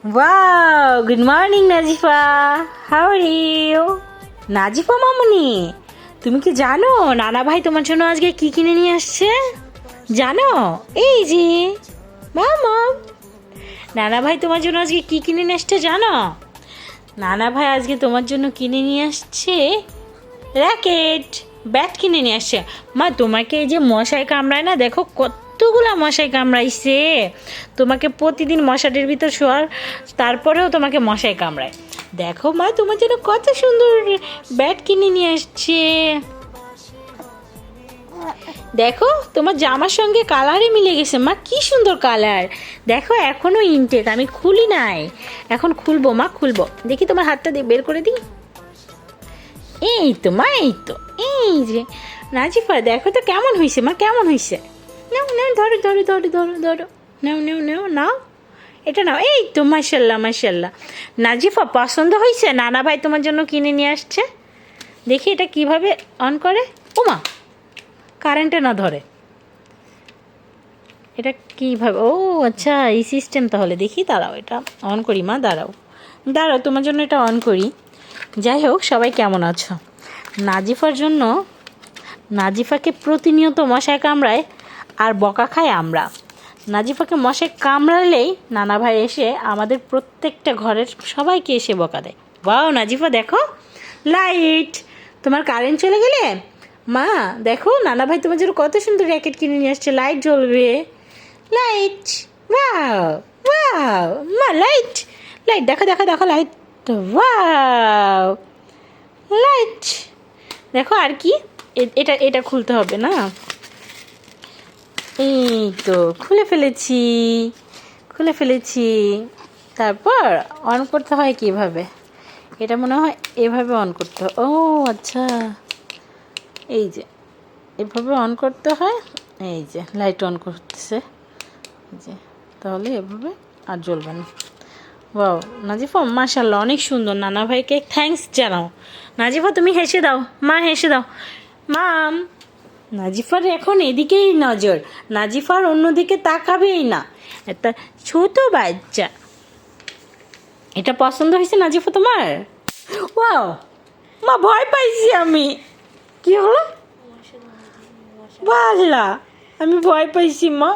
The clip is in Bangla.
Wow, good morning Nazifa, how are you? Nazifa মামুনি, তুমি কি জানো নানা ভাই তোমার জন্য আজকে কি কিনে নিয়ে আসছে? জানো? এই যে মামা, নানা ভাই তোমার জন্য আজকে কি কিনে নিয়ে আসছে জানো? নানা ভাই আজকে তোমার জন্য কিনে নিয়ে আসছে র্যাকেট, ব্যাট কিনে নিয়ে আসছে। মা তোমাকে এই যে মশায় কামড়ায় না, দেখো কতগুলা মশাই কামড়াইছে। তোমাকে প্রতিদিন মশাটির ভিতর শোয়ার তারপরেও তোমাকে মশাই কামড়ায়। দেখো মা তোমার জন্য কত সুন্দর ব্যাট কিনে নিয়ে আসছে। দেখো তোমার জামার সঙ্গে কালারে মিলে গেছে মা, কি সুন্দর কালার। দেখো এখনো ইনটেক, আমি খুলি নাই, এখন খুলবো মা, খুলবো। দেখি তোমার হাতটা দিয়ে বের করে দিই। এই তো মা, এই তো, এই যে নাজিফা দেখো তো কেমন হয়েছে মা, কেমন হয়েছে। নাও নাও, ধরো ধরো ধরো ধরো ধরো, নাও নাও নাও নাও, এটা নাও। এই তো মাশাল্লাহ মাশাল্লাহ। নাজিফা পছন্দ হয়েছে? নানা ভাই তোমার জন্য কিনে নিয়ে আসছে। দেখি এটা কিভাবে অন করে। ওমা, কারেন্টে না ধরে, এটা কীভাবে? ও আচ্ছা, এই সিস্টেম তাহলে। দেখি দাঁড়াও, এটা অন করি মা, দাঁড়াও দাঁড়াও, তোমার জন্য এটা অন করি। যাই হোক, সবাই কেমন আছো? নাজিফার জন্য, নাজিফাকে প্রতিনিয়ত মশায় কামড়ায় আর বকা খায় আমরা। নাজিফাকে মশায় কামড়ালেই নানা ভাই এসে আমাদের প্রত্যেকটা ঘরের সবাইকে এসে বকা দেয়। বাও নাজিফা দেখো, লাইট, তোমার কারেন্ট চলে গেলে মা দেখো নানা ভাই তোমার জন্য কত সুন্দর র্যাকেট কিনে নিয়ে আসছে, লাইট জ্বলবে, লাইট। ওয়াও ওয়াও মা, লাইট লাইট, দেখো দেখো দেখো, লাইট, ওয়াও লাইট। দেখো আর কি, এটা এটা খুলতে হবে না। এই তো খুলে ফেলেছি, খুলে ফেলেছি। তারপর অন করতে হয় কিভাবে? এটা মনে হয় এভাবে অন করতে হয়। ও আচ্ছা, এই যে এভাবে অন করতে হয়। এই যে লাইট অন করতেছে, এই যে, তাহলে এভাবে আর জ্বলবে না। ওয়াও নাজিফা মাশাল্লাহ, অনেক সুন্দর। নানা ভাইকে থ্যাঙ্কস জানাও। নাজিফা তুমি হেসে দাও মা, হেসে দাও মাম। নাজিফার এখন এদিকেই নজর, নাজিফার অন্যদিকে তাকাবেই না। একটা ছোট বাচ্চা। এটা পছন্দ হয়েছে নাজিফা তোমার? ওয়াও মা, ভয় পাইছি আমি। কি হলো? বাল্লা, আমি ভয় পাইছি মা।